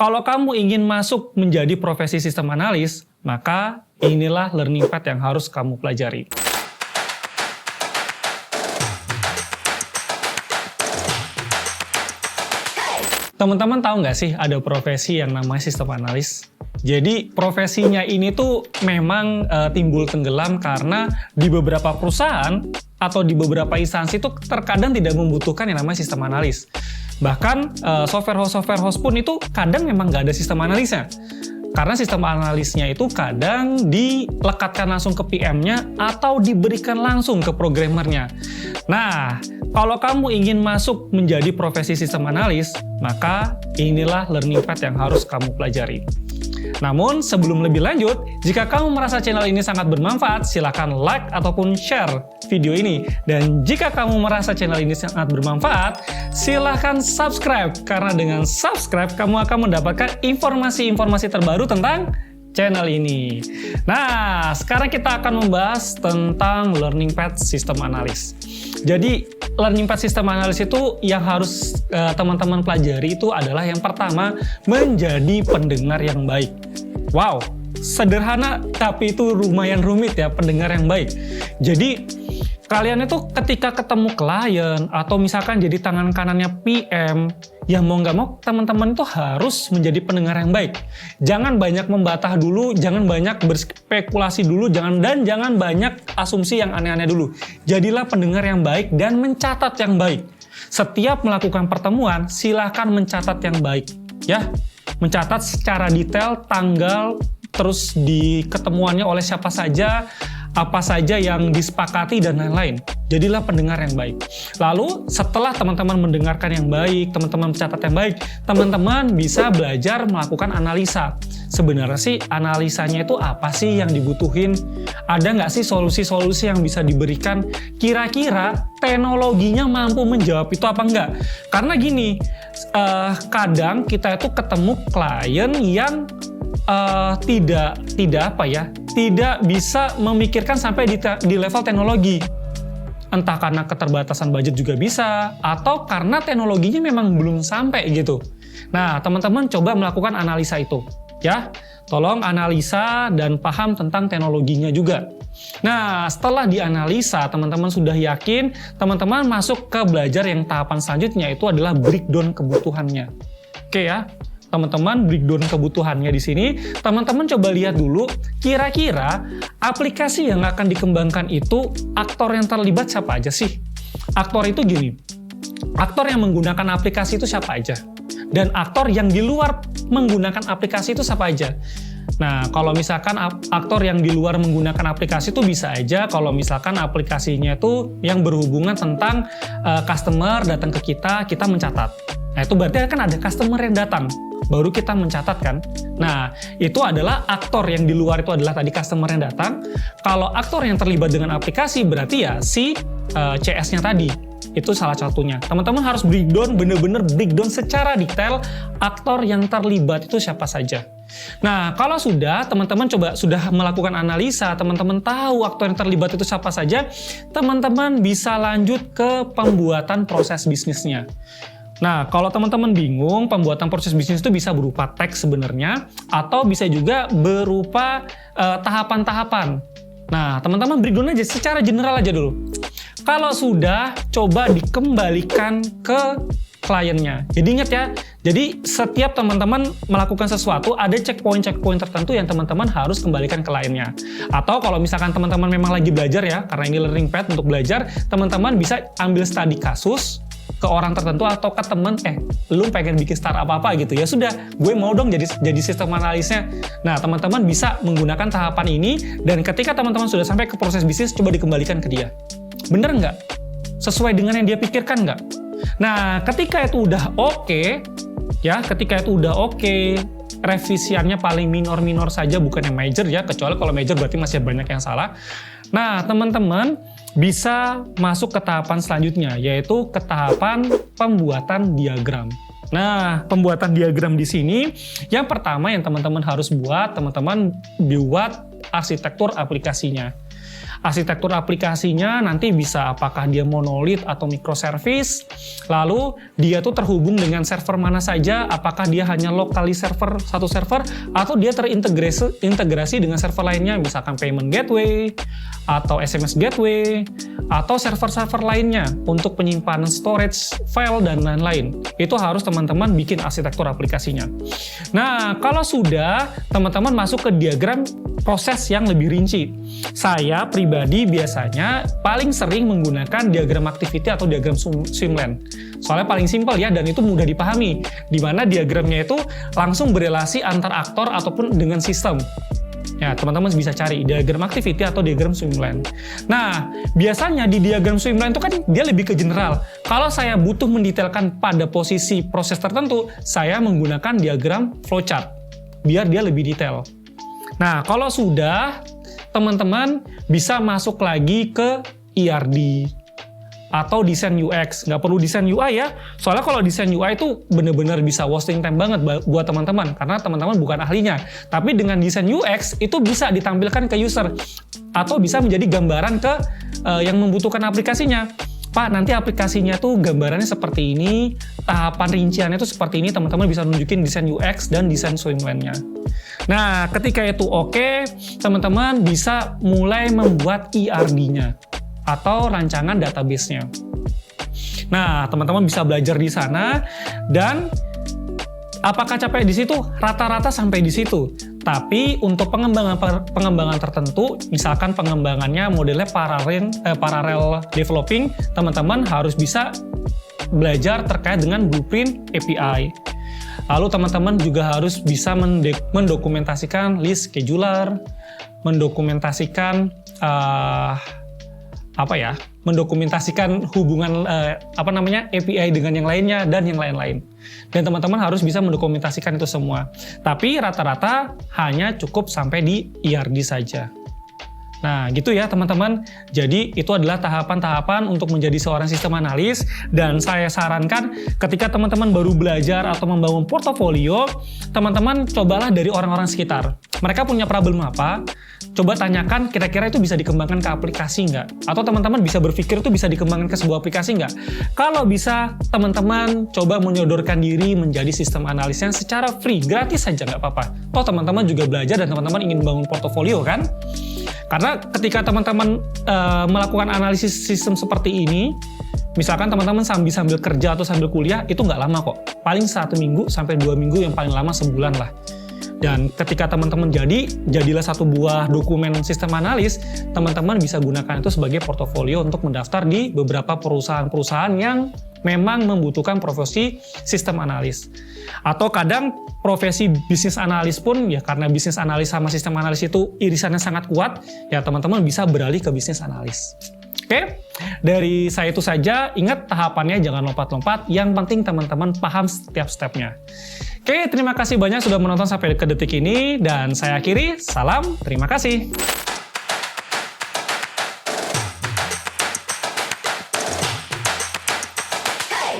Kalau kamu ingin masuk menjadi profesi sistem analis, maka inilah learning path yang harus kamu pelajari. Teman-teman tahu nggak sih ada profesi yang namanya sistem analis? Jadi profesinya ini tuh memang timbul tenggelam karena di beberapa perusahaan atau di beberapa instansi tuh terkadang tidak membutuhkan yang namanya sistem analis. Bahkan software host pun itu kadang memang nggak ada sistem analisnya. Karena sistem analisnya itu kadang dilekatkan langsung ke PM-nya atau diberikan langsung ke programmernya. Nah, kalau kamu ingin masuk menjadi profesi sistem analis, maka inilah learning path yang harus kamu pelajari. Namun, sebelum lebih lanjut, jika kamu merasa channel ini sangat bermanfaat, silakan like ataupun share video ini. Dan jika kamu merasa channel ini sangat bermanfaat, silakan subscribe. Karena dengan subscribe, kamu akan mendapatkan informasi-informasi terbaru tentang channel ini. Nah, sekarang kita akan membahas tentang learning path sistem analis. Jadi, learning path sistem analis itu yang harus teman-teman pelajari itu adalah yang pertama, menjadi pendengar yang baik. Wow, sederhana tapi itu lumayan rumit ya, pendengar yang baik. Jadi, kalian itu ketika ketemu klien atau misalkan jadi tangan kanannya PM, ya mau nggak mau teman-teman itu harus menjadi pendengar yang baik. Jangan banyak membatah dulu, jangan banyak berspekulasi dulu, jangan banyak asumsi yang aneh-aneh dulu. Jadilah pendengar yang baik dan mencatat yang baik. Setiap melakukan pertemuan, silahkan mencatat yang baik. Ya, mencatat secara detail tanggal, terus di ketemuannya oleh siapa saja, apa saja yang disepakati, dan lain-lain. Jadilah pendengar yang baik. Lalu, setelah teman-teman mendengarkan yang baik, teman-teman mencatat yang baik, teman-teman bisa belajar melakukan analisa. Sebenarnya sih, analisanya itu apa sih yang dibutuhin? Ada nggak sih solusi-solusi yang bisa diberikan? Kira-kira teknologinya mampu menjawab itu apa enggak? Karena gini, kadang kita itu ketemu klien yang tidak bisa memikirkan sampai di level teknologi. Entah karena keterbatasan budget juga bisa, atau karena teknologinya memang belum sampai gitu. Nah, teman-teman coba melakukan analisa itu, ya. Tolong analisa dan paham tentang teknologinya juga. Nah, setelah dianalisa, teman-teman sudah yakin, teman-teman masuk ke belajar yang tahapan selanjutnya, itu adalah breakdown kebutuhannya. Oke ya. Teman-teman breakdown kebutuhannya di sini, teman-teman coba lihat dulu kira-kira aplikasi yang akan dikembangkan itu aktor yang terlibat siapa aja sih? Aktor itu gini, aktor yang menggunakan aplikasi itu siapa aja? Dan aktor yang di luar menggunakan aplikasi itu siapa aja? Nah, kalau misalkan aktor yang di luar menggunakan aplikasi itu bisa aja kalau misalkan aplikasinya itu yang berhubungan tentang customer datang ke kita mencatat. Nah, itu berarti kan ada customer yang datang, baru kita mencatat kan. Nah, itu adalah aktor yang di luar itu adalah tadi customer yang datang. Kalau aktor yang terlibat dengan aplikasi berarti ya si CS-nya tadi. Itu salah satunya. Teman-teman harus breakdown, bener-bener breakdown secara detail aktor yang terlibat itu siapa saja. Nah, kalau teman-teman sudah melakukan analisa, teman-teman tahu aktor yang terlibat itu siapa saja, teman-teman bisa lanjut ke pembuatan proses bisnisnya. Nah, kalau teman-teman bingung, pembuatan proses bisnis itu bisa berupa teks sebenarnya, atau bisa juga berupa tahapan-tahapan. Nah, teman-teman breakdown aja secara general aja dulu. Kalau sudah, coba dikembalikan ke kliennya. Jadi ingat ya, jadi setiap teman-teman melakukan sesuatu, ada checkpoint tertentu yang teman-teman harus kembalikan ke kliennya. Atau kalau misalkan teman-teman memang lagi belajar ya, karena ini learning path untuk belajar, teman-teman bisa ambil studi kasus ke orang tertentu atau ke temen, lu pengen bikin startup apa gitu, ya sudah, gue mau dong jadi sistem analisnya. Nah, teman-teman bisa menggunakan tahapan ini, dan ketika teman-teman sudah sampai ke proses bisnis, coba dikembalikan ke dia. Bener nggak? Sesuai dengan yang dia pikirkan nggak? Nah, ketika itu udah oke, revisiannya paling minor-minor saja, bukan yang major ya, kecuali kalau major berarti masih banyak yang salah. Nah, teman-teman bisa masuk ke tahapan selanjutnya, yaitu ke tahapan pembuatan diagram. Nah, pembuatan diagram di sini, yang pertama yang teman-teman harus buat, teman-teman buat arsitektur aplikasinya. arsitektur aplikasinya nanti bisa apakah dia monolith atau microservice, lalu dia tuh terhubung dengan server mana saja, apakah dia hanya locally server, satu server, atau dia terintegrasi dengan server lainnya, misalkan payment gateway, atau SMS gateway, atau server-server lainnya untuk penyimpanan storage, file, dan lain-lain. Itu harus teman-teman bikin arsitektur aplikasinya. Nah, kalau sudah, teman-teman masuk ke diagram proses yang lebih rinci. Saya pribadi biasanya paling sering menggunakan diagram activity atau diagram swimlane. Soalnya paling simpel ya, dan itu mudah dipahami. Di mana diagramnya itu langsung berelasi antar aktor ataupun dengan sistem. Ya, teman-teman bisa cari diagram activity atau diagram swimlane. Nah, biasanya di diagram swimlane itu kan dia lebih ke general. Kalau saya butuh mendetailkan pada posisi proses tertentu, saya menggunakan diagram flowchart, biar dia lebih detail. Nah, kalau sudah, teman-teman bisa masuk lagi ke ERD atau desain UX. Nggak perlu desain UI ya, soalnya kalau desain UI itu bener-bener bisa wasting time banget buat teman-teman, karena teman-teman bukan ahlinya. Tapi dengan desain UX itu bisa ditampilkan ke user, atau bisa menjadi gambaran ke yang membutuhkan aplikasinya. Pak, nanti aplikasinya tuh gambarannya seperti ini, tahapan rinciannya tuh seperti ini, teman-teman bisa nunjukin desain UX dan desain swimlane-nya. Nah, ketika itu oke, teman-teman bisa mulai membuat ERD-nya atau rancangan database-nya. Nah, teman-teman bisa belajar di sana, dan apakah capek di situ? Rata-rata sampai di situ. Tapi untuk pengembangan tertentu, misalkan pengembangannya modelnya parallel developing, teman-teman harus bisa belajar terkait dengan blueprint API. Lalu teman-teman juga harus bisa mendokumentasikan list scheduler, mendokumentasikan mendokumentasikan hubungan API dengan yang lainnya dan yang lain-lain. Dan teman-teman harus bisa mendokumentasikan itu semua. Tapi rata-rata hanya cukup sampai di ERD saja. Nah, gitu ya teman-teman. Jadi itu adalah tahapan-tahapan untuk menjadi seorang sistem analis, dan saya sarankan ketika teman-teman baru belajar atau membangun portofolio, teman-teman cobalah dari orang-orang sekitar. Mereka punya problem apa? Coba tanyakan kira-kira itu bisa dikembangkan ke aplikasi nggak? Atau teman-teman bisa berpikir itu bisa dikembangkan ke sebuah aplikasi nggak? Kalau bisa, teman-teman coba menyodorkan diri menjadi sistem analisnya secara free, gratis saja nggak apa-apa. Toh teman-teman juga belajar dan teman-teman ingin bangun portofolio kan? Karena ketika teman-teman melakukan analisis sistem seperti ini, misalkan teman-teman sambil kerja atau sambil kuliah, itu nggak lama kok. Paling 1 minggu sampai 2 minggu, yang paling lama sebulan lah. Dan ketika teman-teman jadilah satu buah dokumen sistem analis, teman-teman bisa gunakan itu sebagai portofolio untuk mendaftar di beberapa perusahaan-perusahaan yang memang membutuhkan profesi sistem analis. Atau kadang profesi bisnis analis pun, ya karena bisnis analis sama sistem analis itu irisannya sangat kuat, ya teman-teman bisa beralih ke bisnis analis. Oke, dari saya itu saja. Ingat tahapannya jangan lompat-lompat, yang penting teman-teman paham setiap stepnya. Oke, terima kasih banyak sudah menonton sampai ke detik ini, dan saya akhiri, salam, terima kasih.